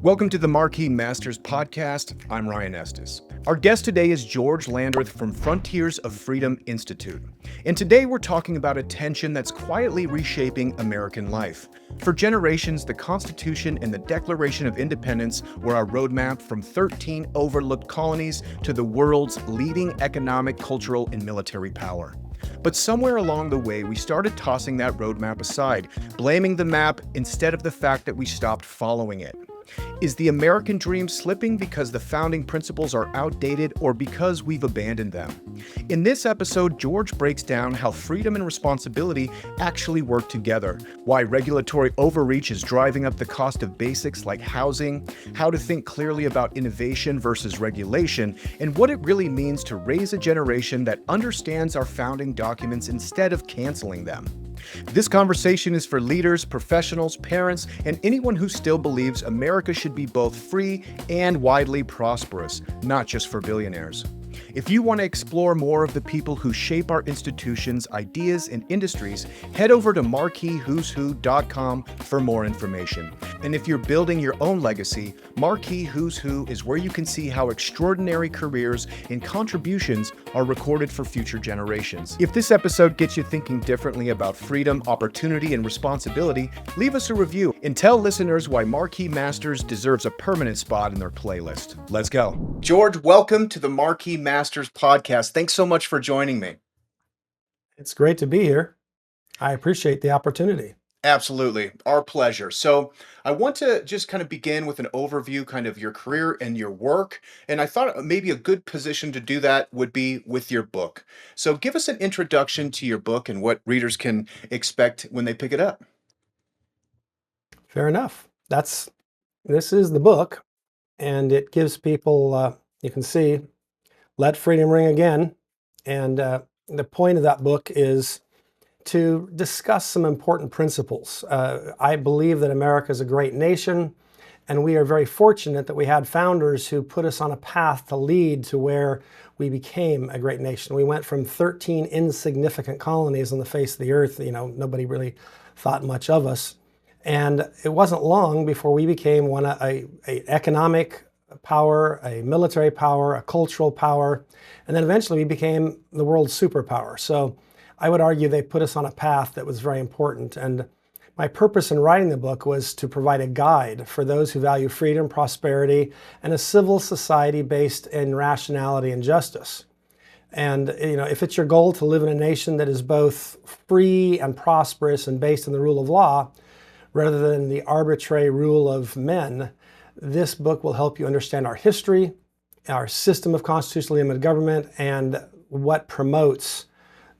Welcome to the Marquis Masters Podcast. I'm Ryan Estes. Our guest today is George Landrith from Frontiers of Freedom Institute. And today we're talking about a tension that's quietly reshaping American life. For generations, the Constitution and the Declaration of Independence were our roadmap from 13 overlooked colonies to the world's leading economic, cultural, and military power. But somewhere along the way, we started tossing that roadmap aside, blaming the map instead of the fact that we stopped following it. Is the American dream slipping because the founding principles are outdated or because we've abandoned them? In this episode, George breaks down how freedom and responsibility actually work together, why regulatory overreach is driving up the cost of basics like housing, how to think clearly about innovation versus regulation, and what it really means to raise a generation that understands our founding documents instead of canceling them. This conversation is for leaders, professionals, parents, and anyone who still believes America should be both free and widely prosperous, not just for billionaires. If you want to explore more of the people who shape our institutions, ideas, and industries, head over to marquiswhoswho.com for more information. And if you're building your own legacy, Marquis Who's Who is where you can see how extraordinary careers and contributions are recorded for future generations. If this episode gets you thinking differently about freedom, opportunity, and responsibility, leave us a review and tell listeners why Marquis Masters deserves a permanent spot in their playlist. Let's go. George, welcome to the Marquis Masters Podcast. Thanks so much for joining me. It's great to be here. I appreciate the opportunity. Absolutely. Our pleasure. So I want to just kind of begin with an overview kind of your career and your work. And I thought maybe a good position to do that would be with your book. So give us an introduction to your book and what readers can expect when they pick it up. Fair enough. This is the book, and it gives people, you can see, Let Freedom Ring Again. And the point of that book is to discuss some important principles. I believe that America is a great nation, and we are very fortunate that we had founders who put us on a path to lead to where we became a great nation. We went from 13 insignificant colonies on the face of the earth. Nobody really thought much of us. And it wasn't long before we became an economic power, a military power, a cultural power, and then eventually we became the world's superpower. So I would argue they put us on a path that was very important. And my purpose in writing the book was to provide a guide for those who value freedom, prosperity, and a civil society based in rationality and justice. And if it's your goal to live in a nation that is both free and prosperous and based on the rule of law, rather than the arbitrary rule of men, this book will help you understand our history, our system of constitutionally limited government, and what promotes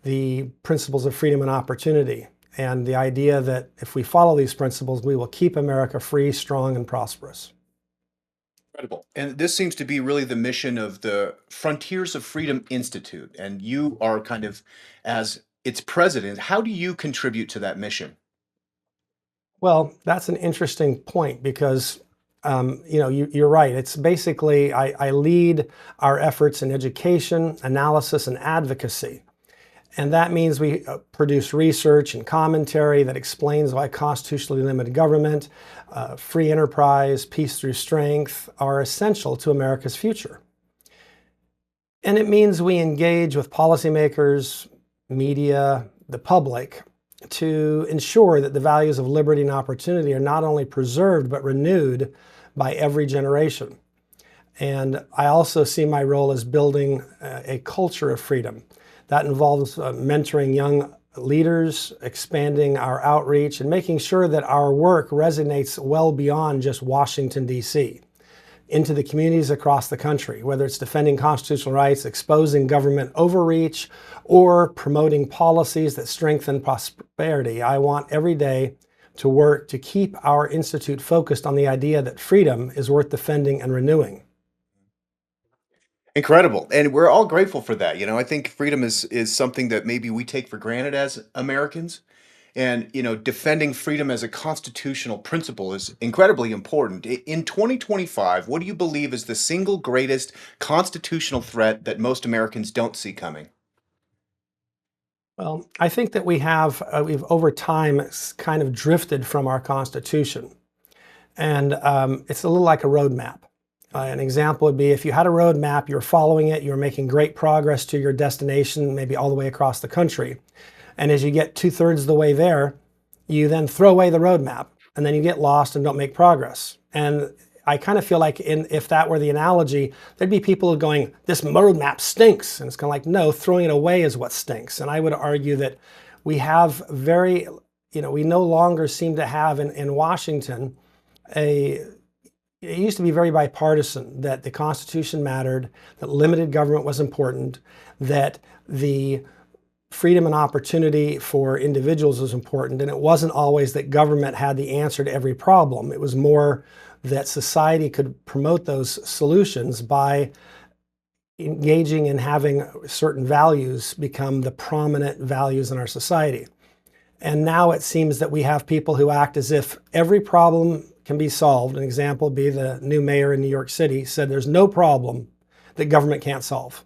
the principles of freedom and opportunity, and the idea that if we follow these principles, we will keep America free, strong, and prosperous. Incredible. And this seems to be really the mission of the Frontiers of Freedom Institute. And you are kind of, as its president, how do you contribute to that mission? Well, that's an interesting point because you're right. It's basically, I lead our efforts in education, analysis, and advocacy. And that means we produce research and commentary that explains why constitutionally limited government, free enterprise, peace through strength are essential to America's future. And it means we engage with policymakers, media, the public, to ensure that the values of liberty and opportunity are not only preserved, but renewed by every generation. And I also see my role as building a culture of freedom. That involves mentoring young leaders, expanding our outreach, and making sure that our work resonates well beyond just Washington, D.C., into the communities across the country, whether it's defending constitutional rights, exposing government overreach, or promoting policies that strengthen prosperity. I want every day to work to keep our institute focused on the idea that freedom is worth defending and renewing. Incredible. And we're all grateful for that. I think freedom is something that maybe we take for granted as Americans. And, defending freedom as a constitutional principle is incredibly important. In 2025, what do you believe is the single greatest constitutional threat that most Americans don't see coming? Well, I think that we've over time kind of drifted from our Constitution. And it's a little like a roadmap. An example would be if you had a roadmap, you're following it, you're making great progress to your destination, maybe all the way across the country. And as you get 2/3 of the way there, you then throw away the roadmap, and then you get lost and don't make progress. And I kind of feel like if that were the analogy, there'd be people going, this roadmap stinks. And it's kind of like, no, throwing it away is what stinks. And I would argue that we have we no longer seem to have in Washington it used to be very bipartisan, that the Constitution mattered, that limited government was important, that the freedom and opportunity for individuals was important, and it wasn't always that government had the answer to every problem. It was more that society could promote those solutions by engaging in having certain values become the prominent values in our society. And now it seems that we have people who act as if every problem can be solved. An example would be the new mayor in New York City said there's no problem that government can't solve.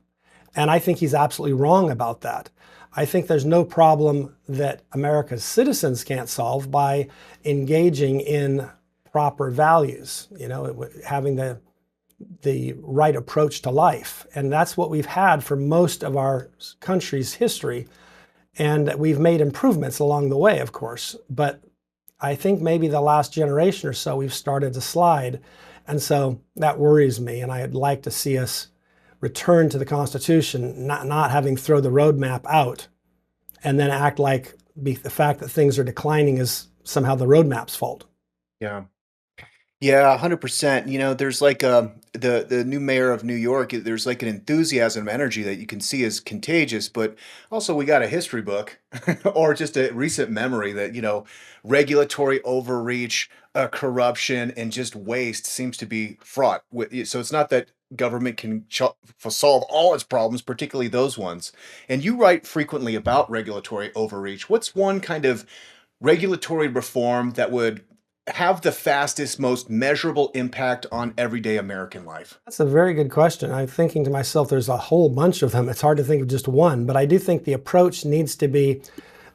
And I think he's absolutely wrong about that. I think there's no problem that America's citizens can't solve by engaging in proper values, having the right approach to life. And that's what we've had for most of our country's history. And we've made improvements along the way, of course, but I think maybe the last generation or so we've started to slide. And so that worries me. And I'd like to see us return to the Constitution, not having throw the roadmap out and then act like the fact that things are declining is somehow the roadmap's fault. Yeah. Yeah, 100%. There's like the new mayor of New York, there's like an enthusiasm, energy that you can see is contagious, but also we got a history book or just a recent memory that, regulatory overreach, corruption, and just waste seems to be fraught with. So it's not that government can solve all its problems, particularly those ones. And you write frequently about regulatory overreach. What's one kind of regulatory reform that would have the fastest, most measurable impact on everyday American life? That's a very good question. I'm thinking to myself, there's a whole bunch of them. It's hard to think of just one, but I do think the approach needs to be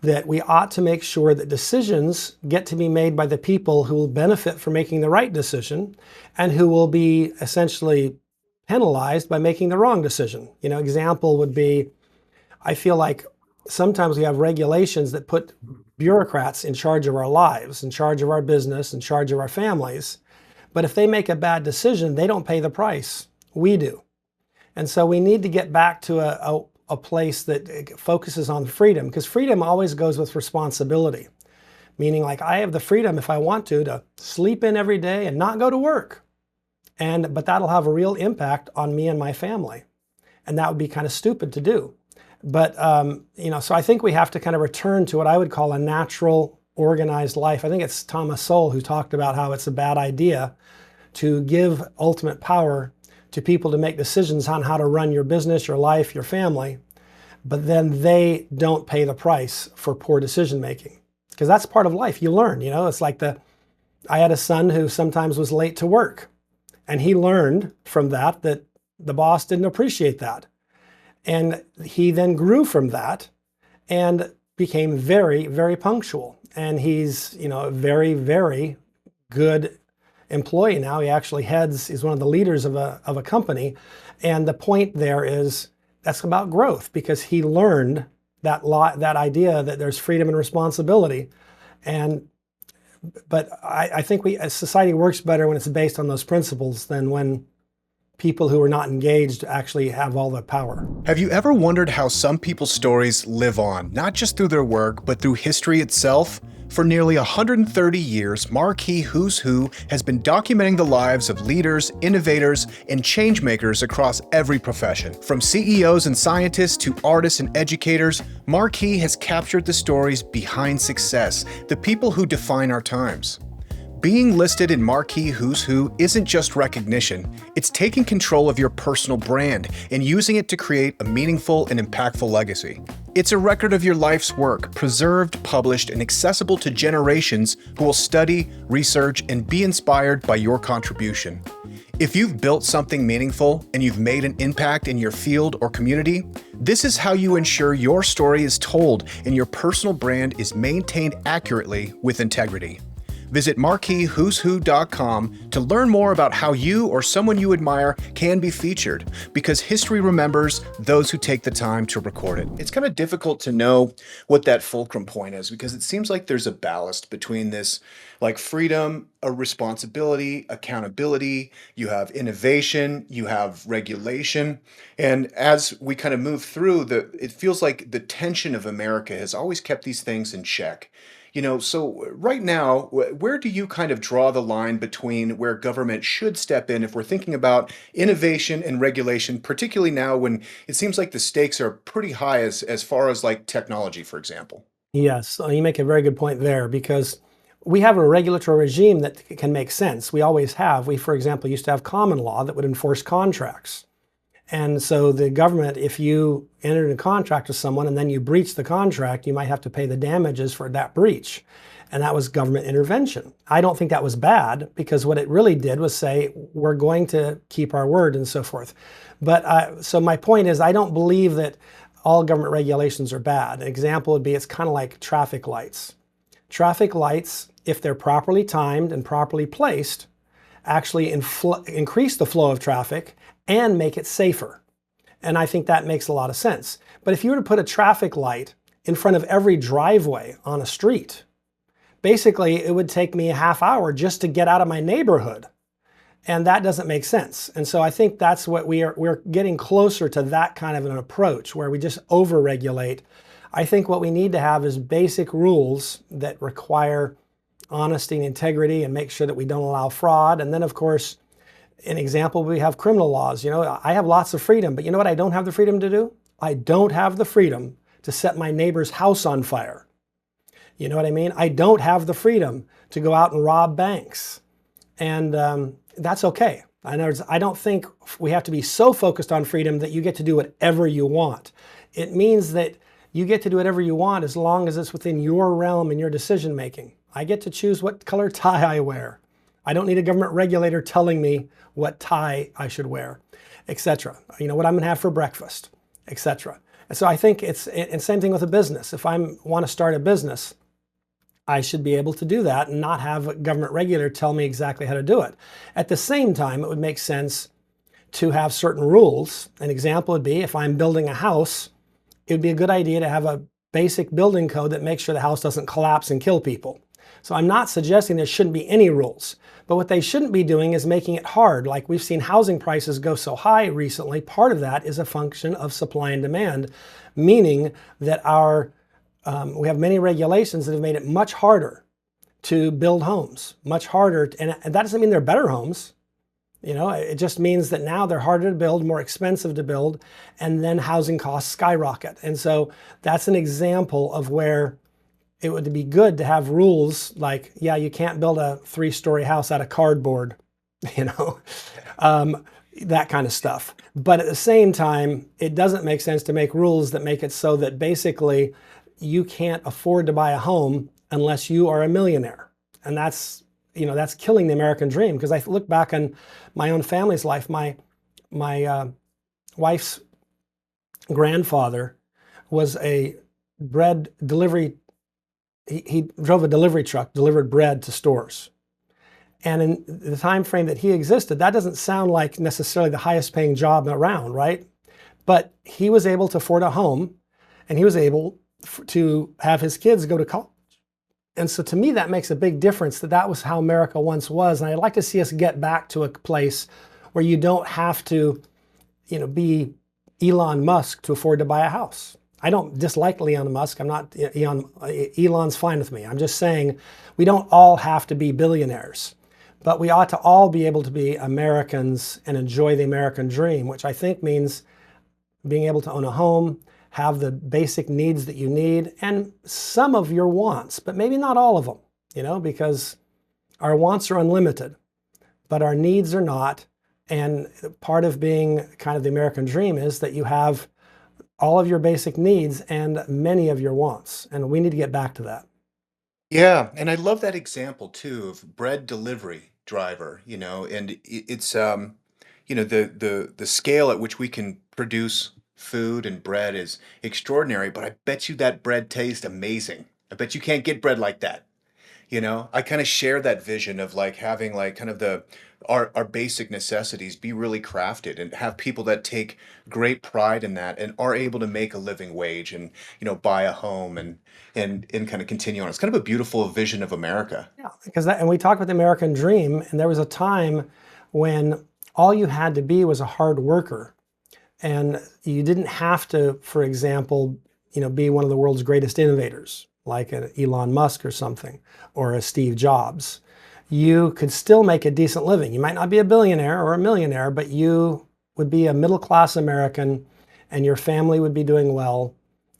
that we ought to make sure that decisions get to be made by the people who will benefit from making the right decision and who will be essentially penalized by making the wrong decision. Example would be, I feel like sometimes we have regulations that put bureaucrats in charge of our lives, in charge of our business, in charge of our families. But if they make a bad decision, they don't pay the price. We do. And so we need to get back to a place that focuses on freedom, because freedom always goes with responsibility. Meaning, like, I have the freedom, if I want to sleep in every day and not go to work. But that'll have a real impact on me and my family. And that would be kind of stupid to do. But, so I think we have to kind of return to what I would call a natural, organized life. I think it's Thomas Sowell who talked about how it's a bad idea to give ultimate power to people to make decisions on how to run your business, your life, your family, but then they don't pay the price for poor decision making. Because that's part of life. You learn, it's like I had a son who sometimes was late to work, and he learned from that the boss didn't appreciate that. And he then grew from that and became very, very punctual. And he's, a very, very good employee now. He actually he's one of the leaders of a company. And the point there is that's about growth, because he learned that idea that there's freedom and responsibility. But I think society works better when it's based on those principles than when people who are not engaged actually have all the power. Have you ever wondered how some people's stories live on, not just through their work, but through history itself? For nearly 130 years, Marquis Who's Who has been documenting the lives of leaders, innovators, and changemakers across every profession. From CEOs and scientists to artists and educators, Marquis has captured the stories behind success, the people who define our times. Being listed in Marquis Who's Who isn't just recognition, it's taking control of your personal brand and using it to create a meaningful and impactful legacy. It's a record of your life's work, preserved, published, and accessible to generations who will study, research, and be inspired by your contribution. If you've built something meaningful and you've made an impact in your field or community, this is how you ensure your story is told and your personal brand is maintained accurately with integrity. Visit marquiswho'swho.com to learn more about how you or someone you admire can be featured, because history remembers those who take the time to record it. It's kind of difficult to know what that fulcrum point is, because it seems like there's a ballast between this, like freedom, a responsibility, accountability, you have innovation, you have regulation. And as we kind of move through it feels like the tension of America has always kept these things in check. So right now, where do you kind of draw the line between where government should step in if we're thinking about innovation and regulation, particularly now when it seems like the stakes are pretty high as far as like technology, for example? Yes, you make a very good point there because we have a regulatory regime that can make sense. We always have. We, for example, used to have common law that would enforce contracts. And so the government, if you entered a contract with someone and then you breach the contract, you might have to pay the damages for that breach. And that was government intervention. I don't think that was bad, because what it really did was say, we're going to keep our word and so forth. But so my point is, I don't believe that all government regulations are bad. An example would be, it's kind of like traffic lights. Traffic lights, if they're properly timed and properly placed, actually increase the flow of traffic and make it safer. And I think that makes a lot of sense. But if you were to put a traffic light in front of every driveway on a street, basically it would take me a half hour just to get out of my neighborhood. And that doesn't make sense. And so I think that's what we're getting closer to, that kind of an approach where we just overregulate. I think what we need to have is basic rules that require honesty and integrity and make sure that we don't allow fraud. And then, of course, an example, we have criminal laws. I have lots of freedom, but you know what I don't have the freedom to do? I don't have the freedom to set my neighbor's house on fire. You know what I mean? I don't have the freedom to go out and rob banks. And that's okay. In other words, I don't think we have to be so focused on freedom that you get to do whatever you want. It means that you get to do whatever you want as long as it's within your realm and your decision making. I get to choose what color tie I wear. I don't need a government regulator telling me what tie I should wear, etc. What I'm going to have for breakfast, etc. And so I think and same thing with a business. If I want to start a business, I should be able to do that and not have a government regulator tell me exactly how to do it. At the same time, it would make sense to have certain rules. An example would be, if I'm building a house, it would be a good idea to have a basic building code that makes sure the house doesn't collapse and kill people. So I'm not suggesting there shouldn't be any rules, but what they shouldn't be doing is making it hard. Like we've seen housing prices go so high recently. Part of that is a function of supply and demand, meaning that we have many regulations that have made it much harder to build homes, much harder. And that doesn't mean they're better homes. It just means that now they're harder to build, more expensive to build, and then housing costs skyrocket. And so that's an example of where it would be good to have rules like, yeah, you can't build a 3-story house out of cardboard, that kind of stuff. But at the same time, it doesn't make sense to make rules that make it so that basically you can't afford to buy a home unless you are a millionaire. And that's killing the American dream. Because I look back on my own family's life. My wife's grandfather was a bread delivery. He drove a delivery truck, delivered bread to stores. And in the time frame that he existed, that doesn't sound like necessarily the highest paying job around, right? But he was able to afford a home, and he was able to have his kids go to college. And so to me, that makes a big difference, that was how America once was. And I'd like to see us get back to a place where you don't have to, be Elon Musk to afford to buy a house. I don't dislike Elon Musk. I'm not, Elon's fine with me. I'm just saying we don't all have to be billionaires, but we ought to all be able to be Americans and enjoy the American dream, which I think means being able to own a home, have the basic needs that you need, and some of your wants, but maybe not all of them, because our wants are unlimited, but our needs are not. And part of being kind of the American dream is that you have all of your basic needs and many of your wants. And we need to get back to that. Yeah, and I love that example too of bread delivery driver, and it's the scale at which we can produce food and bread is extraordinary, but I bet you that bread tastes amazing. I bet you can't get bread like that. I kind of share that vision of like having like kind of our basic necessities be really crafted and have people that take great pride in that and are able to make a living wage and buy a home and kind of continue on. It's kind of a beautiful vision of America. Yeah, because and we talk about the American dream, and there was a time when all you had to be was a hard worker, and you didn't have to, for example, be one of the world's greatest innovators, like an Elon Musk or something, or a Steve Jobs. You could still make a decent living. You might not be a billionaire or a millionaire, but you would be a middle-class American, and your family would be doing well,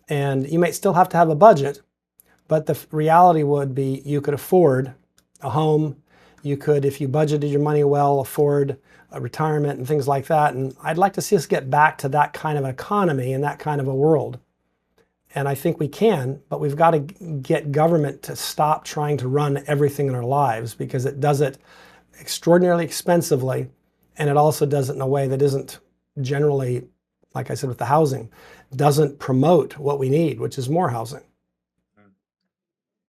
and you might still have to have a budget, but the reality would be you could afford a home. You could, if you budgeted your money well, afford a retirement and things like that. And I'd like to see us get back to that kind of an economy and that kind of a world. And I think we can, but we've got to get government to stop trying to run everything in our lives, because it does it extraordinarily expensively, and it also does it in a way that isn't generally, like I said with the housing, doesn't promote what we need, which is more housing.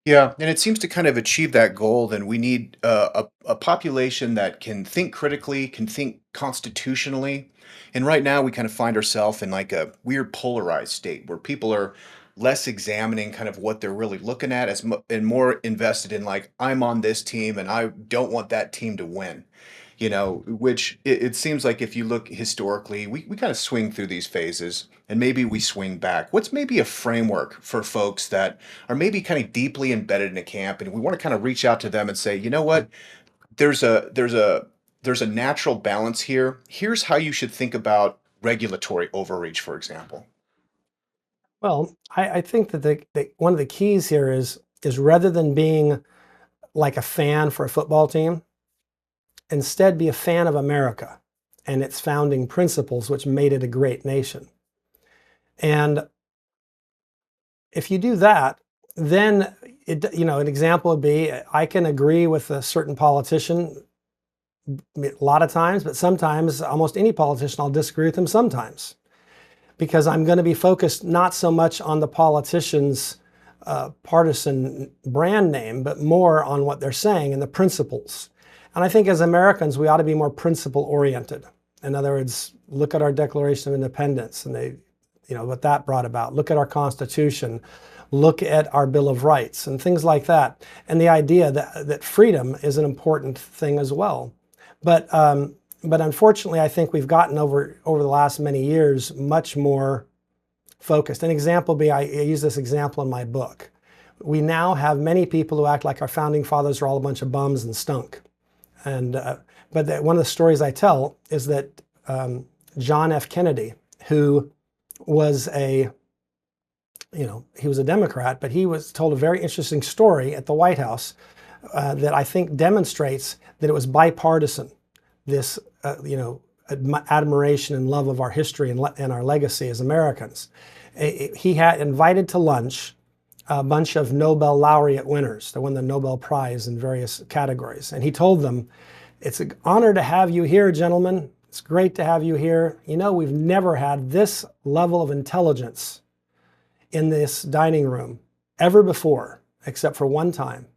Yeah, and it seems to kind of achieve that goal, then we need a population that can think critically, can think constitutionally. And right now, we kind of find ourselves in like a weird polarized state where people are less examining kind of what they're really looking at and more invested in like, I'm on this team and I don't want that team to win. Which it seems like if you look historically, we kind of swing through these phases and maybe we swing back. What's maybe a framework for folks that are maybe kind of deeply embedded in a camp and we want to kind of reach out to them and say, you know what, there's a natural balance here. Here's how you should think about regulatory overreach, for example. Well, I think that one of the keys here is rather than being like a fan for a football team, instead be a fan of America and its founding principles, which made it a great nation. And if you do that, then an example would be, I can agree with a certain politician a lot of times, but sometimes almost any politician, I'll disagree with them sometimes, because I'm going to be focused not so much on the politician's partisan brand name, but more on what they're saying and the principles. And I think as Americans, we ought to be more principle oriented. In other words, look at our Declaration of Independence and what that brought about. Look at our Constitution. Look at our Bill of Rights and things like that. And the idea that freedom is an important thing as well. But unfortunately, I think we've gotten over the last many years much more focused. An example would be, I use this example in my book. We now have many people who act like our founding fathers are all a bunch of bums and stunk. But one of the stories I tell is that John F. Kennedy, who was he was a Democrat, but he was told a very interesting story at the White House that I think demonstrates that it was bipartisan, this admiration and love of our history and our legacy as Americans. He had invited to lunch a bunch of Nobel laureate winners that won the Nobel Prize in various categories. And he told them, it's an honor to have you here, gentlemen. It's great to have you here. We've never had this level of intelligence in this dining room ever before, except for one time,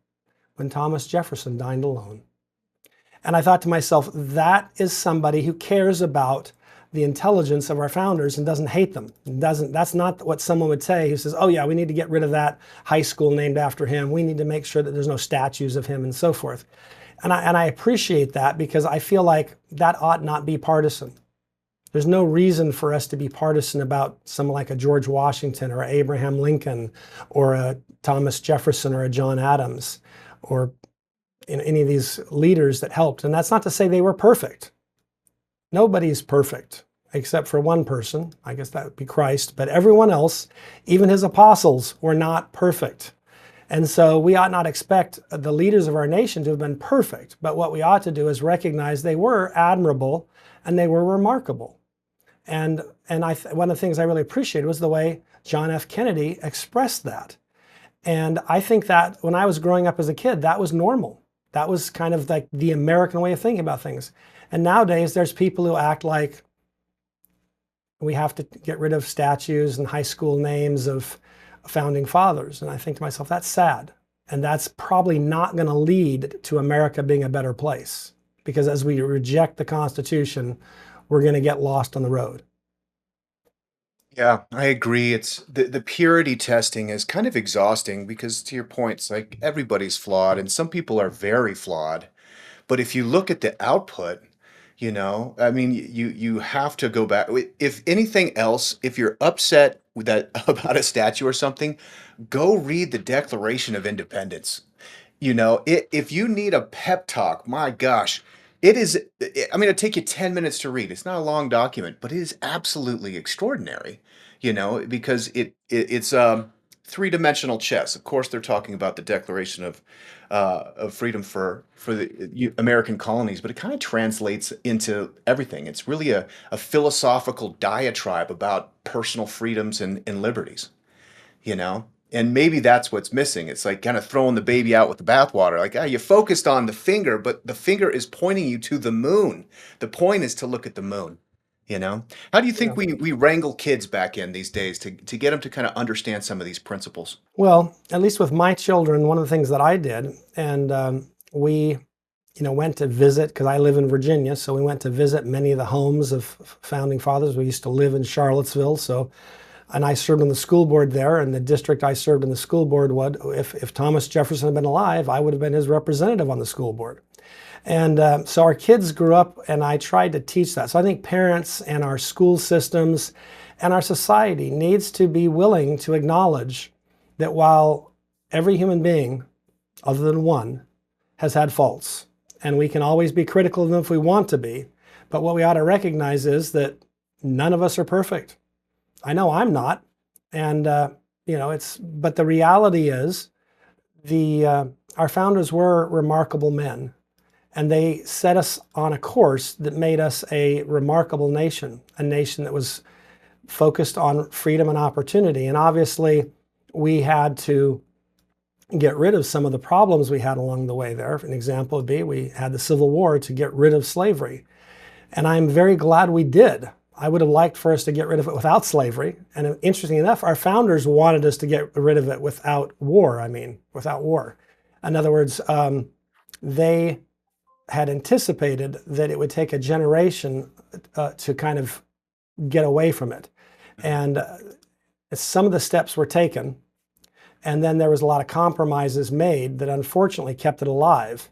when Thomas Jefferson dined alone. And I thought to myself, that is somebody who cares about the intelligence of our founders and doesn't hate them. That's not what someone would say who says, oh yeah, we need to get rid of that high school named after him. We need to make sure that there's no statues of him and so forth. And I appreciate that, because I feel like that ought not be partisan. There's no reason for us to be partisan about someone like a George Washington or Abraham Lincoln or a Thomas Jefferson or a John Adams or any of these leaders that helped. And that's not to say they were perfect. Nobody's perfect except for one person. I guess that would be Christ. But everyone else, even his apostles, were not perfect. And so we ought not expect the leaders of our nation to have been perfect. But what we ought to do is recognize they were admirable and they were remarkable. And one of the things I really appreciated was the way John F. Kennedy expressed that. And I think that when I was growing up as a kid, that was normal. That was kind of like the American way of thinking about things. And nowadays, there's people who act like we have to get rid of statues and high school names of founding fathers. And I think to myself, that's sad. And that's probably not going to lead to America being a better place, because as we reject the Constitution, we're going to get lost on the road. Yeah, I agree. It's the purity testing is kind of exhausting because to your point, it's like everybody's flawed and some people are very flawed. But if you look at the output, I mean, you have to go back. If anything else, if you're upset with that about a statue or something, go read the Declaration of Independence. If you need a pep talk, my gosh, I mean, it'll take you 10 minutes to read. It's not a long document, but it is absolutely extraordinary, because it's three-dimensional chess. Of course, they're talking about the Declaration of Freedom for the American colonies, but it kind of translates into everything. It's really a philosophical diatribe about personal freedoms and liberties, you know? And maybe that's what's missing. It's like kind of throwing the baby out with the bathwater. Like, you focused on the finger, but the finger is pointing you to the moon. The point is to look at the moon, you know? How do you think Yeah. we wrangle kids back in these days to get them to kind of understand some of these principles? Well, at least with my children, one of the things that I did, and we, went to visit, because I live in Virginia, so we went to visit many of the homes of founding fathers. We used to live in Charlottesville, and I served on the school board there, and the district I served in the school board would, if Thomas Jefferson had been alive, I would have been his representative on the school board. And so our kids grew up, and I tried to teach that. So I think parents and our school systems and our society needs to be willing to acknowledge that while every human being, other than one, has had faults, and we can always be critical of them if we want to be, but what we ought to recognize is that none of us are perfect. I know I'm not, and but the reality is, our founders were remarkable men, and they set us on a course that made us a remarkable nation, a nation that was focused on freedom and opportunity. And obviously, we had to get rid of some of the problems we had along the way there. An example would be we had the Civil War to get rid of slavery, and I'm very glad we did. I would have liked for us to get rid of it without slavery. And interesting enough, our founders wanted us to get rid of it without war. Without war. In other words, they had anticipated that it would take a generation to kind of get away from it. And some of the steps were taken. And then there was a lot of compromises made that unfortunately kept it alive.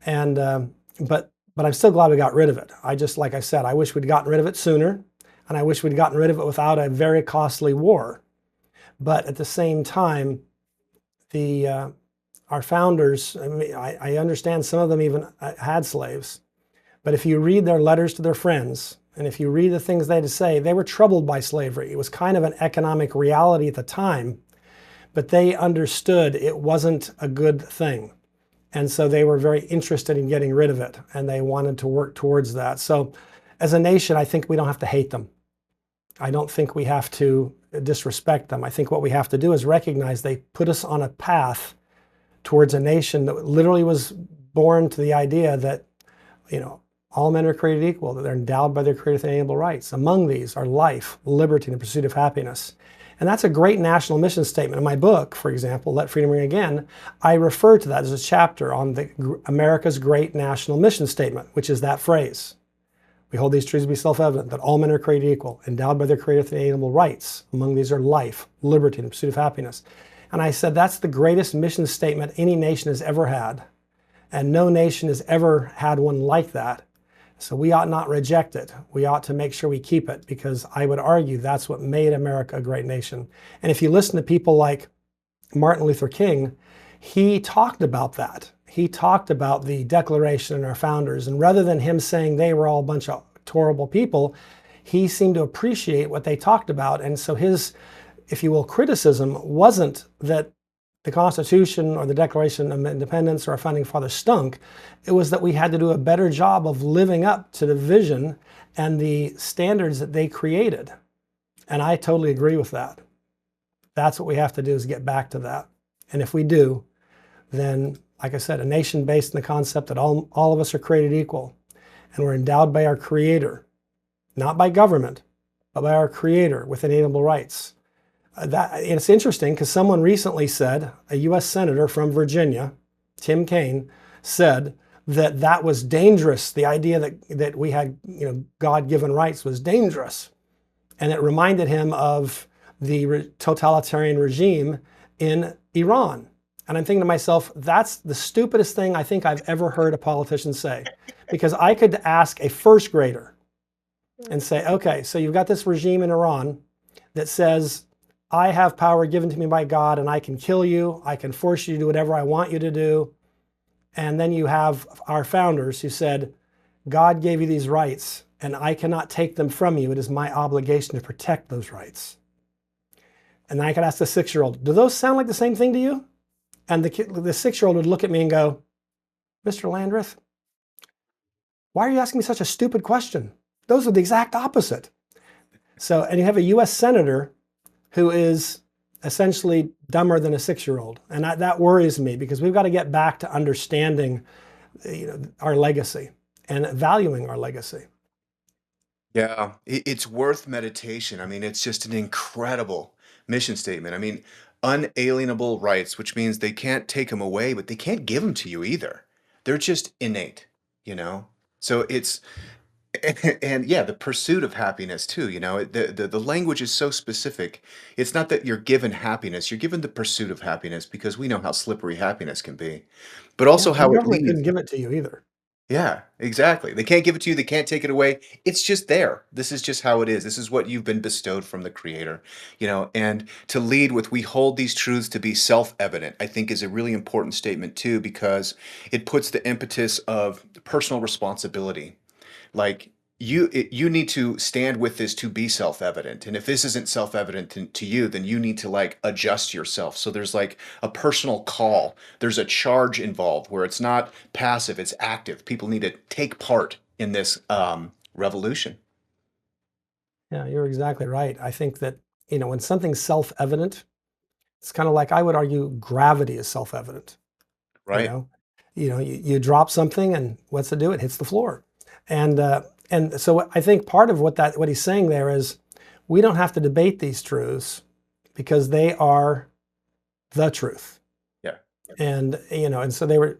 And but I'm still glad we got rid of it. Like I said, I wish we'd gotten rid of it sooner, and I wish we'd gotten rid of it without a very costly war. But at the same time, our founders, I understand some of them even had slaves, but if you read their letters to their friends, and if you read the things they had to say, they were troubled by slavery. It was kind of an economic reality at the time, but they understood it wasn't a good thing. And so they were very interested in getting rid of it, and they wanted to work towards that. So as a nation, I think we don't have to hate them. I don't think we have to disrespect them. I think what we have to do is recognize they put us on a path towards a nation that literally was born to the idea that, all men are created equal, that they're endowed by their Creator with inalienable rights. Among these are life, liberty, and the pursuit of happiness. And that's a great national mission statement. In my book, for example, Let Freedom Ring Again, I refer to that as a chapter on America's great national mission statement, which is that phrase. We hold these truths to be self-evident, that all men are created equal, endowed by their Creator with inalienable rights. Among these are life, liberty, and the pursuit of happiness. And I said that's the greatest mission statement any nation has ever had. And no nation has ever had one like that. So we ought not reject it. We ought to make sure we keep it, because I would argue that's what made America a great nation. And if you listen to people like Martin Luther King, he talked about that. He talked about the Declaration and our founders. And rather than him saying they were all a bunch of horrible people, he seemed to appreciate what they talked about. And so his, if you will, criticism wasn't that the Constitution or the Declaration of Independence or our founding fathers stunk. It was that we had to do a better job of living up to the vision and the standards that they created. And I totally agree with that. That's what we have to do, is get back to that. And if we do, then, like I said, a nation based in the concept that all of us are created equal, and we're endowed by our Creator, not by government, but by our Creator with inalienable rights. And it's interesting because someone recently said, a U.S. Senator from Virginia, Tim Kaine, said that that was dangerous. The idea that we had, God-given rights was dangerous. And it reminded him of the totalitarian regime in Iran. And I'm thinking to myself, that's the stupidest thing I think I've ever heard a politician say. Because I could ask a first grader and say, okay, so you've got this regime in Iran that says, I have power given to me by God and I can kill you, I can force you to do whatever I want you to do. And then you have our founders who said, God gave you these rights and I cannot take them from you. It is my obligation to protect those rights. And then I could ask the 6-year-old, do those sound like the same thing to you? And the 6-year-old would look at me and go, Mr. Landrith, why are you asking me such a stupid question? Those are the exact opposite. So, and you have a US Senator who is essentially dumber than a 6-year-old. And that worries me because we've got to get back to understanding our legacy and valuing our legacy. Yeah, it's worth meditation. I mean, it's just an incredible mission statement. I mean, unalienable rights, which means they can't take them away, but they can't give them to you either. They're just innate, you know? So it's, and yeah, the pursuit of happiness too, the language is so specific. It's not that you're given happiness, you're given the pursuit of happiness because we know how slippery happiness can be, but Yeah, also and how the it government leads. couldn't give it to you either. Yeah, exactly. They can't give it to you. They can't take it away. It's just there. This is just how it is. This is what you've been bestowed from the Creator, and to lead with, we hold these truths to be self-evident, I think is a really important statement too, because it puts the impetus of personal responsibility. Like you need to stand with this to be self-evident. And if this isn't self-evident to you, then you need to like adjust yourself. So there's like a personal call. There's a charge involved where it's not passive, it's active. People need to take part in this revolution. Yeah, you're exactly right. I think that, when something's self-evident, it's kind of like, I would argue, gravity is self-evident. You Right. know, you drop something and what's it do? It hits the floor. And so I think part of what he's saying there is we don't have to debate these truths because they are the truth. Yeah. And so they were,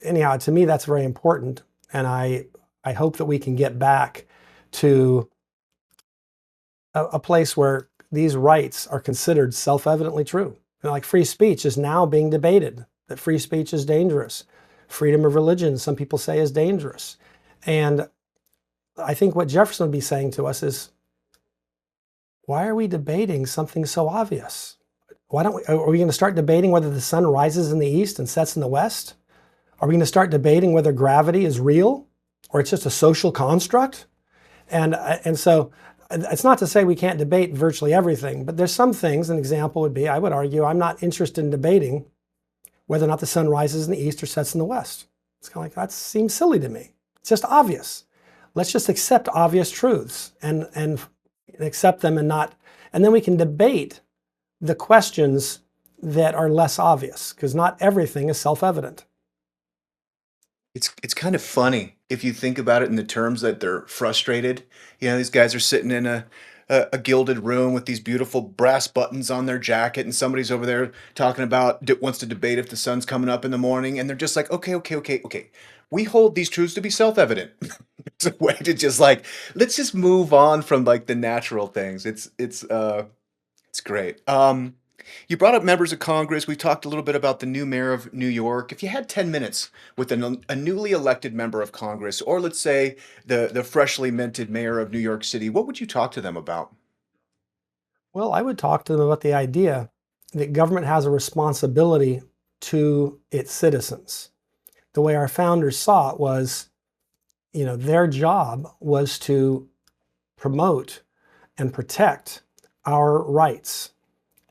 anyhow, to me, that's very important. And I hope that we can get back to a place where these rights are considered self-evidently true. Like free speech is now being debated, that free speech is dangerous. Freedom of religion, some people say, is dangerous. And I think what Jefferson would be saying to us is, why are we debating something so obvious? Are we going to start debating whether the sun rises in the east and sets in the west? Are we going to start debating whether gravity is real or it's just a social construct? And so it's not to say we can't debate virtually everything, but there's some things. An example would be, I would argue, I'm not interested in debating whether or not the sun rises in the east or sets in the west. It's kind of like, that seems silly to me. It's just obvious. Let's just accept obvious truths and accept them and then we can debate the questions that are less obvious, because not everything is self-evident. It's kind of funny if you think about it in the terms that they're frustrated. These guys are sitting in a gilded room with these beautiful brass buttons on their jacket, and somebody's over there talking about wants to debate if the sun's coming up in the morning, and they're just like, okay. We hold these truths to be self-evident. It's a way to just like, let's just move on from like the natural things. It's great. You brought up members of Congress. We talked a little bit about the new mayor of New York. If you had 10 minutes with a newly elected member of Congress, or let's say the freshly minted mayor of New York City, what would you talk to them about? Well, I would talk to them about the idea that government has a responsibility to its citizens. The way our founders saw it was, their job was to promote and protect our rights,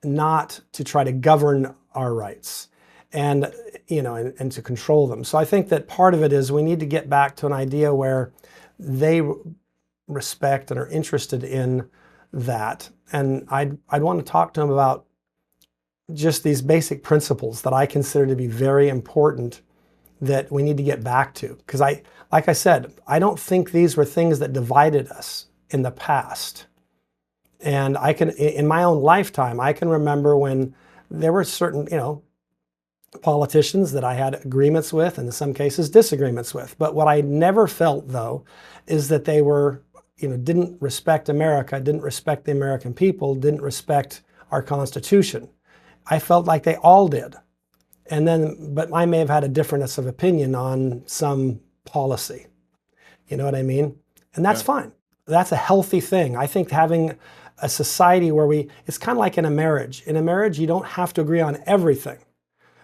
not to try to govern our rights and to control them. So I think that part of it is we need to get back to an idea where they respect and are interested in that. And I'd want to talk to them about just these basic principles that I consider to be very important that we need to get back to. Because like I said, I don't think these were things that divided us in the past. And I can, in my own lifetime, I can remember when there were certain, politicians that I had agreements with, and in some cases disagreements with. But what I never felt, though, is that they were, didn't respect America, didn't respect the American people, didn't respect our Constitution. I felt like they all did. But I may have had a difference of opinion on some policy. You know what I mean? And that's Yeah. fine. That's a healthy thing. I think having a society where it's kind of like in a marriage. In a marriage, you don't have to agree on everything.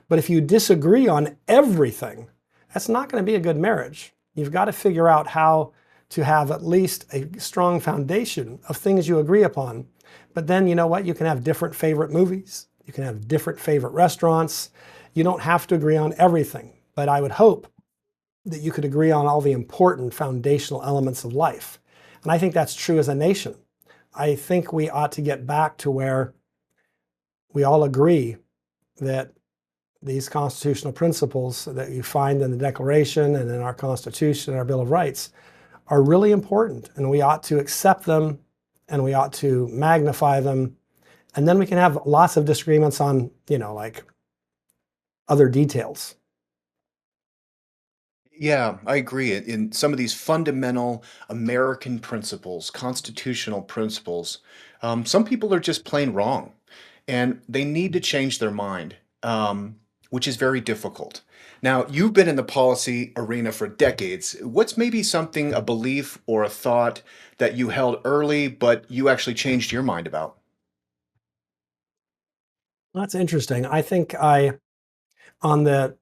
But if you disagree on everything, that's not going to be a good marriage. You've got to figure out how to have at least a strong foundation of things you agree upon. But then, you know what? You can have different favorite movies. You can have different favorite restaurants. You don't have to agree on everything. But I would hope that you could agree on all the important foundational elements of life. And I think that's true as a nation. I think we ought to get back to where we all agree that these constitutional principles that you find in the Declaration and in our Constitution and our Bill of Rights are really important, and we ought to accept them and we ought to magnify them. And then we can have lots of disagreements on, like other details. Yeah, I agree. In some of these fundamental American principles, constitutional principles, some people are just plain wrong, and they need to change their mind, which is very difficult. Now, you've been in the policy arena for decades. What's maybe something, a belief or a thought that you held early, but you actually changed your mind about? That's interesting. I think on the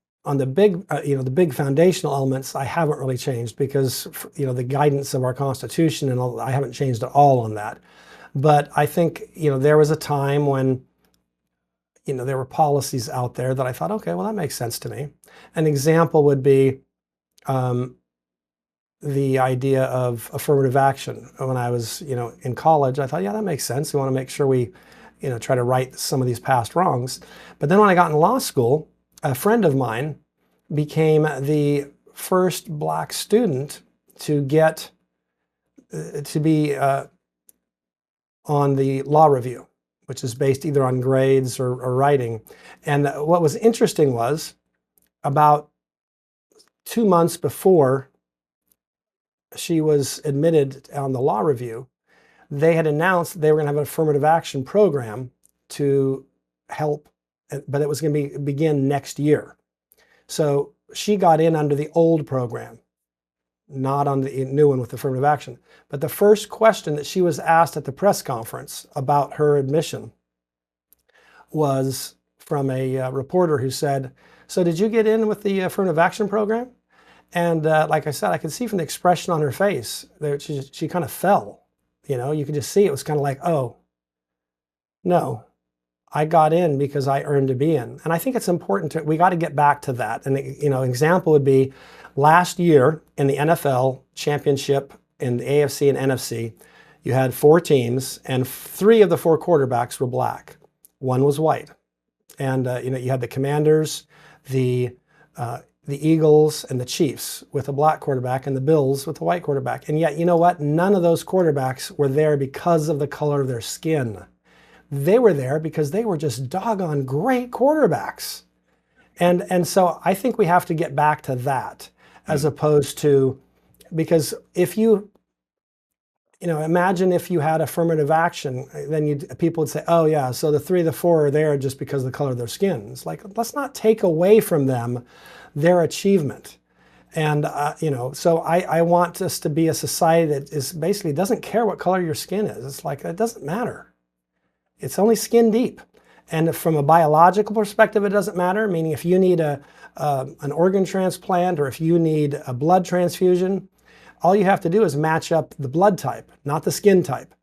big, the big foundational elements, I haven't really changed because, the guidance of our Constitution and all, I haven't changed at all on that. But I think, there was a time when, there were policies out there that I thought, okay, well, that makes sense to me. An example would be the idea of affirmative action. When I was, in college, I thought, yeah, that makes sense. We want to make sure we, try to right some of these past wrongs. But then when I got in law school, a friend of mine became the first Black student to get to be on the law review, which is based either on grades or writing. And what was interesting was about 2 months before she was admitted on the law review, they had announced they were going to have an affirmative action program to help, but it was going to begin next year. So she got in under the old program, not on the new one with affirmative action. But the first question that she was asked at the press conference about her admission was from a reporter who said, "So did you get in with the affirmative action program?" And like I said, I could see from the expression on her face that she kind of fell. You could just see it was kind of like, oh, no, I got in because I earned to be in. And I think it's important we got to get back to that. And, an example would be last year in the NFL championship in the AFC and NFC, you had 4 teams and 3 of the 4 quarterbacks were Black. 1 was white. And, you had the Commanders, the Eagles and the Chiefs with a Black quarterback and the Bills with a white quarterback. And yet, you know what? None of those quarterbacks were there because of the color of their skin. They were there because they were just doggone great quarterbacks. And so I think we have to get back to that as opposed to, because if imagine if you had affirmative action, then people would say, oh yeah, so the 3 of the 4 are there just because of the color of their skin. It's like, let's not take away from them their achievement. And, so I want us to be a society that is basically doesn't care what color your skin is. It's like, it doesn't matter. It's only skin deep. And from a biological perspective, it doesn't matter. Meaning if you need an organ transplant or if you need a blood transfusion, all you have to do is match up the blood type, not the skin type.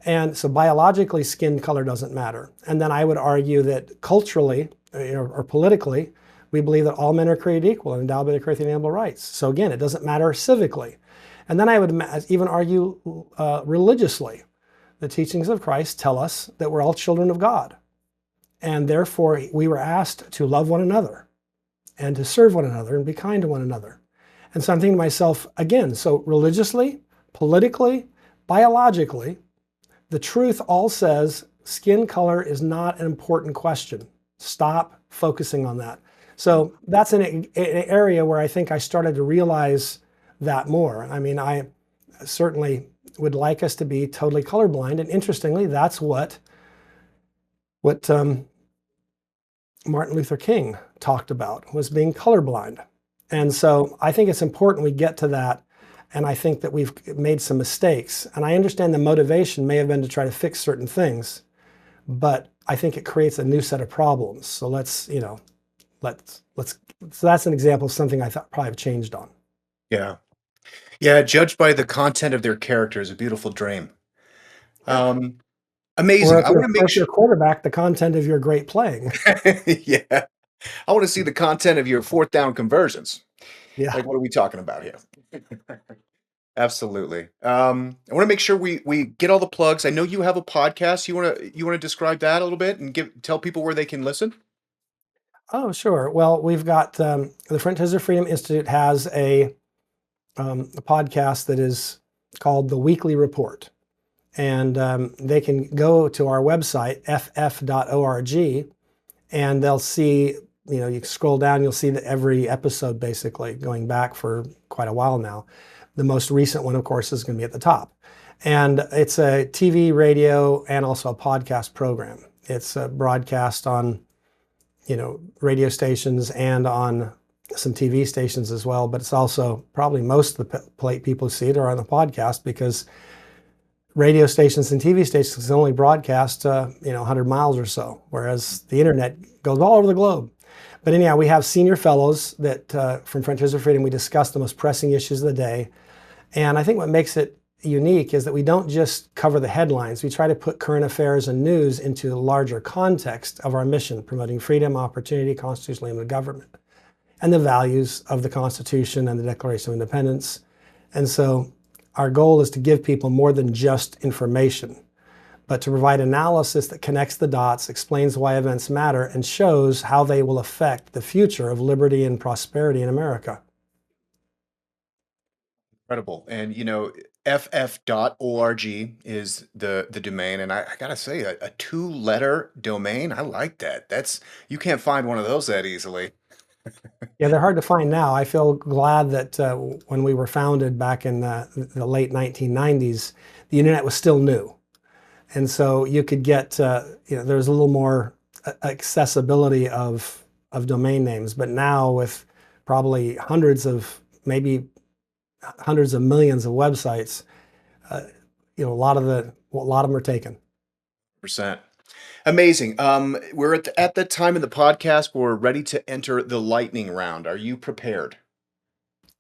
And so biologically, skin color doesn't matter. And then I would argue that culturally or politically, we believe that all men are created equal and endowed by the created inalienable rights. So again, it doesn't matter civically. And then I would even argue religiously. The teachings of Christ tell us that we're all children of God. And therefore, we were asked to love one another and to serve one another and be kind to one another. And so I'm thinking to myself, again, so religiously, politically, biologically, the truth all says skin color is not an important question. Stop focusing on that. So that's an area where I think I started to realize that more. I mean, I certainly would like us to be totally colorblind, and interestingly, that's what Martin Luther King talked about, was being colorblind. And so I think it's important we get to that, and I think that we've made some mistakes. And I understand the motivation may have been to try to fix certain things, but I think it creates a new set of problems. So so that's an example of something I thought probably have changed on. Yeah. Yeah, judged by the content of their character is a beautiful dream. Um, Or Amazing. I want to make if you're a quarterback, the content of your great playing. yeah. I want to see the content of your fourth down conversions. Yeah. Like, what are we talking about here? Absolutely. I want to make sure we get all the plugs. I know you have a podcast. You want to describe that a little bit and tell people where they can listen? Oh, sure. Well, we've got the Frontiers of Freedom Institute has a podcast that is called The Weekly Report. And they can go to our website, ff.org, and they'll see, you scroll down, you'll see that every episode basically going back for quite a while now. The most recent one, of course, is going to be at the top. And it's a TV, radio, and also a podcast program. It's broadcast on, radio stations and on some TV stations as well. But it's also probably most of the people who see it are on the podcast, because radio stations and TV stations can only broadcast, 100 miles or so, whereas the internet goes all over the globe. But anyhow, we have senior fellows that from Frontiers of Freedom. We discuss the most pressing issues of the day. And I think what makes it unique is that we don't just cover the headlines. We try to put current affairs and news into the larger context of our mission, promoting freedom, opportunity, constitutionally limited government, and the values of the Constitution and the Declaration of Independence. And so our goal is to give people more than just information, but to provide analysis that connects the dots, explains why events matter, and shows how they will affect the future of liberty and prosperity in America. Incredible. And ff.org is the domain. And I gotta say, a two-letter domain, I like that. You can't find one of those that easily. Yeah, they're hard to find now. I feel glad that when we were founded back in the late 1990s, the internet was still new. And so you could get, there's a little more accessibility of domain names. But now with probably maybe hundreds of millions of websites, a lot of them are taken. Percent. Amazing. We're at the time in the podcast where we're ready to enter the lightning round. Are you prepared?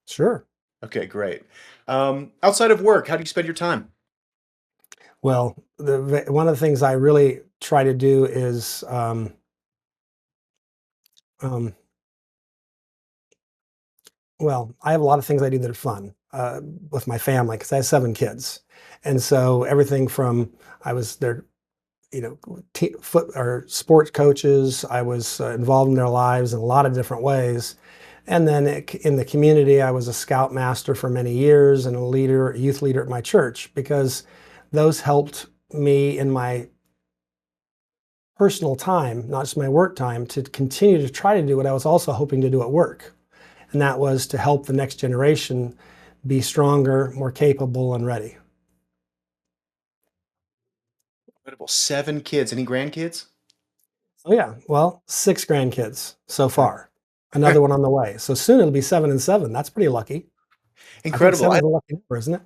Sure. Okay, great. Outside of work, how do you spend your time? Well, one of the things I really try to do is well, I have a lot of things I do that are fun with my family, because I have 7 kids. And so everything from, I was their, foot or sports coaches, I was involved in their lives in a lot of different ways. And then in the community, I was a scoutmaster for many years and a youth leader at my church, because those helped me in my personal time, not just my work time, to continue to try to do what I was also hoping to do at work. And that was to help the next generation be stronger, more capable, and ready. Incredible. 7 kids. Any grandkids? Oh yeah, well, 6 grandkids so far. Another one on the way. So soon it'll be 7 and 7. That's pretty lucky. Incredible. I think 7's a lucky number, isn't it?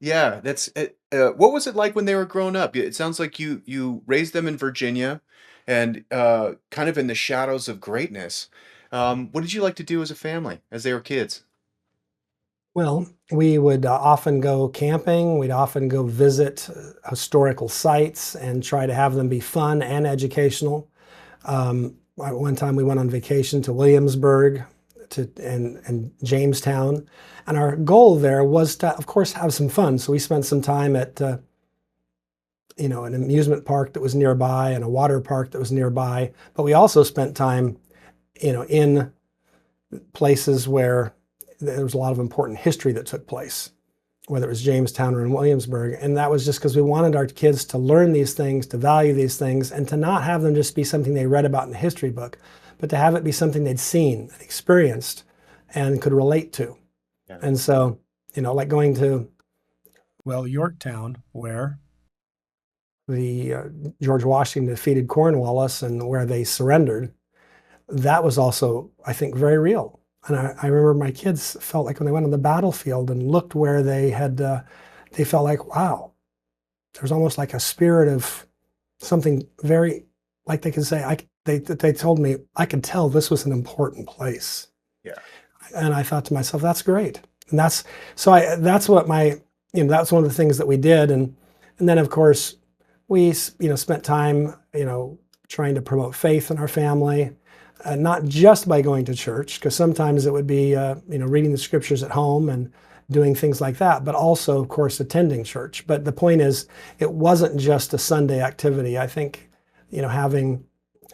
Yeah. That's it. What was it like when they were growing up? It sounds like you raised them in Virginia, and kind of in the shadows of greatness. What did you like to do as a family as they were kids? Well, we would often go camping. We'd often go visit historical sites and try to have them be fun and educational. One time we went on vacation to Williamsburg and Jamestown. And our goal there was to, of course, have some fun. So we spent some time at an amusement park that was nearby and a water park that was nearby. But we also spent time, in places where there was a lot of important history that took place. whether it was Jamestown or in Williamsburg. And that was just because we wanted our kids to learn these things, to value these things, and to not have them just be something they read about in a history book, but to have it be something they'd seen, experienced, and could relate to. Yeah. And so, like going to, well, Yorktown, where the George Washington defeated Cornwallis and where they surrendered, that was also, I think, very real. And I remember my kids felt like when they went on the battlefield and looked where they had, they felt like, wow, there's almost like a spirit of something very, like they could say, they told me, I could tell this was an important place. Yeah. And I thought to myself, that's great. And that's what that's one of the things that we did. And then of course we, spent time, trying to promote faith in our family, not just by going to church, because sometimes it would be, reading the scriptures at home and doing things like that, but also of course attending church. But the point is, it wasn't just a Sunday activity. I think, having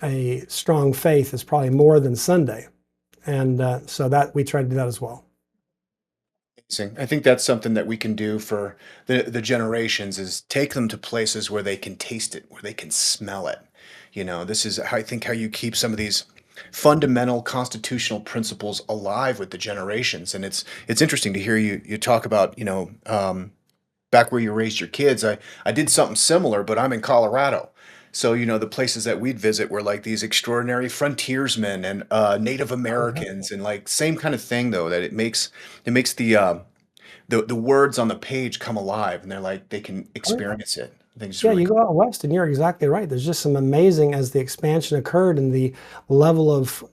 a strong faith is probably more than Sunday. And so that we try to do that as well. Amazing. I think that's something that we can do for the generations is take them to places where they can taste it, where they can smell it. This is, I think, how you keep some of these fundamental constitutional principles alive with the generations. And it's interesting to hear you talk about, back where you raised your kids. I did something similar, but I'm in Colorado. So, the places that we'd visit were like these extraordinary frontiersmen and Native Americans, and like same kind of thing though, that it makes the words on the page come alive, and they're like they can experience it. I think it's Yeah, really you cool. go out west and you're exactly right. There's just some amazing, as the expansion occurred and the level of,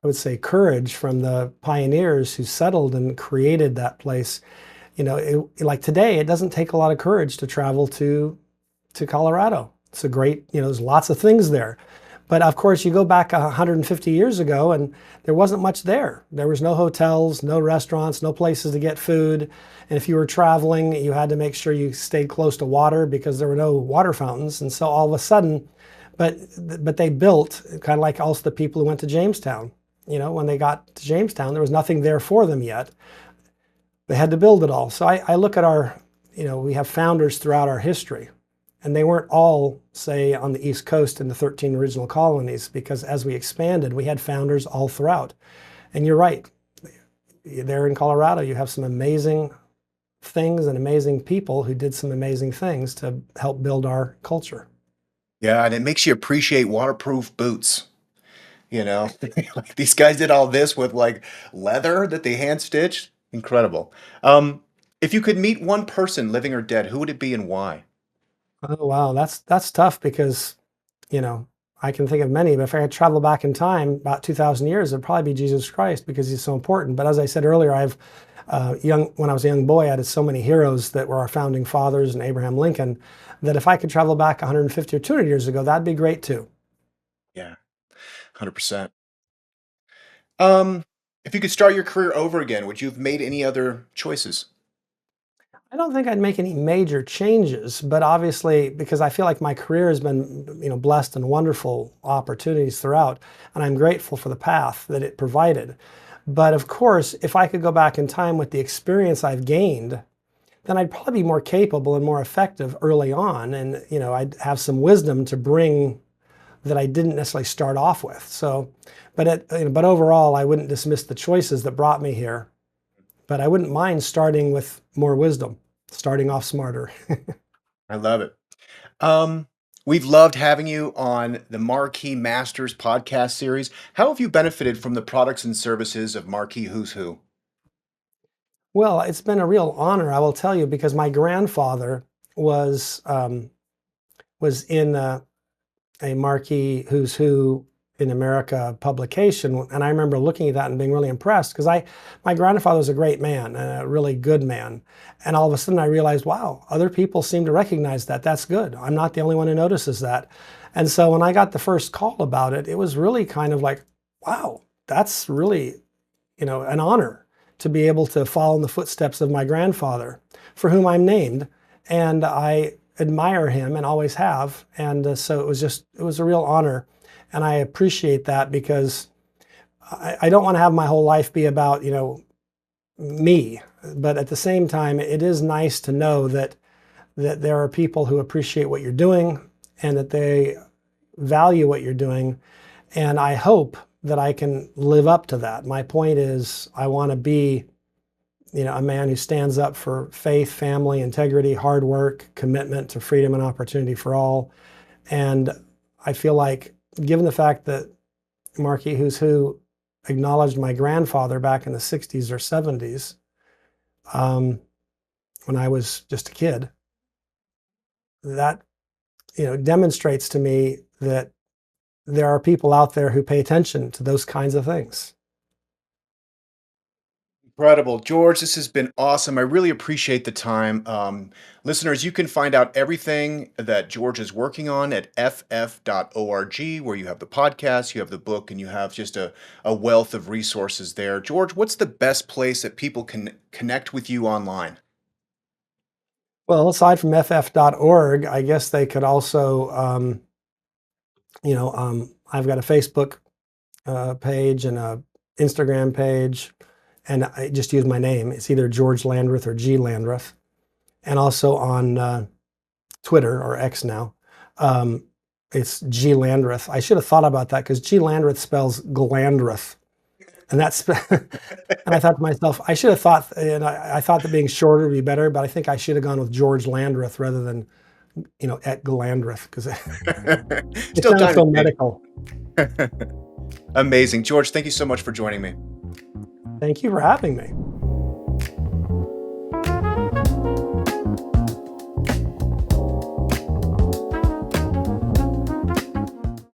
I would say, courage from the pioneers who settled and created that place. Like today, it doesn't take a lot of courage to travel to Colorado. It's a great, there's lots of things there. But of course, you go back 150 years ago and there wasn't much there. There was no hotels, no restaurants, no places to get food. And if you were traveling, you had to make sure you stayed close to water because there were no water fountains. And so all of a sudden, but they built, kind of like also the people who went to Jamestown. When they got to Jamestown, there was nothing there for them yet. They had to build it all. So I look at our, we have founders throughout our history. And they weren't all, say, on the East Coast in the 13 original colonies, because as we expanded, we had founders all throughout. And you're right, there in Colorado, you have some amazing things and amazing people who did some amazing things to help build our culture. Yeah, and it makes you appreciate waterproof boots. Like these guys did all this with like leather that they hand stitched. Incredible. If you could meet one person, living or dead, who would it be and why? Oh, wow, that's tough because, I can think of many, but if I could travel back in time about 2,000 years, it'd probably be Jesus Christ because he's so important. But as I said earlier, when I was a young boy, I had so many heroes that were our founding fathers and Abraham Lincoln, that if I could travel back 150 or 200 years ago, that'd be great too. Yeah, 100%. Um, if you could start your career over again, would you have made any other choices? I don't think I'd make any major changes, but obviously, because I feel like my career has been, blessed and wonderful opportunities throughout, and I'm grateful for the path that it provided. But of course, if I could go back in time with the experience I've gained, then I'd probably be more capable and more effective early on, and I'd have some wisdom to bring that I didn't necessarily start off with. So, but overall, I wouldn't dismiss the choices that brought me here. But I wouldn't mind starting with more wisdom, starting off smarter. I love it. Um, we've loved having you on the Marquis Masters podcast series. How have you benefited from the products and services of Marquis Who's Who? Well, it's been a real honor, I will tell you, because my grandfather was in a Marquis Who's Who in America publication, and I remember looking at that and being really impressed because my grandfather was a great man and a really good man, and all of a sudden I realized, wow, other people seem to recognize that. That's good. I'm not the only one who notices that. And so when I got the first call about it, it was really kind of like, wow, that's really, an honor to be able to follow in the footsteps of my grandfather, for whom I'm named, and I admire him and always have. And so it was a real honor. And I appreciate that because I don't want to have my whole life be about, me. But at the same time, it is nice to know that there are people who appreciate what you're doing and that they value what you're doing. And I hope that I can live up to that. My point is, I want to be, a man who stands up for faith, family, integrity, hard work, commitment to freedom and opportunity for all. And I feel like, given the fact that Marquis Who's Who acknowledged my grandfather back in the 60s or 70s, when I was just a kid, that demonstrates to me that there are people out there who pay attention to those kinds of things. Incredible. George, this has been awesome. I really appreciate the time. Listeners, you can find out everything that George is working on at ff.org, where you have the podcast, you have the book, and you have just a wealth of resources there. George, what's the best place that people can connect with you online? Well, aside from ff.org, I guess they could also, I've got a Facebook page and a Instagram page, and I just use my name. It's either George Landrith or G Landrith. And also on Twitter, or X now, it's G Landrith. I should have thought about that, because G Landrith spells Glandrith. And that's, and I thought to myself, I should have thought, and I thought that being shorter would be better, but I think I should have gone with George Landrith rather than, at Glandrith, because it Still sounds so medical. Amazing. George, thank you so much for joining me. Thank you for having me.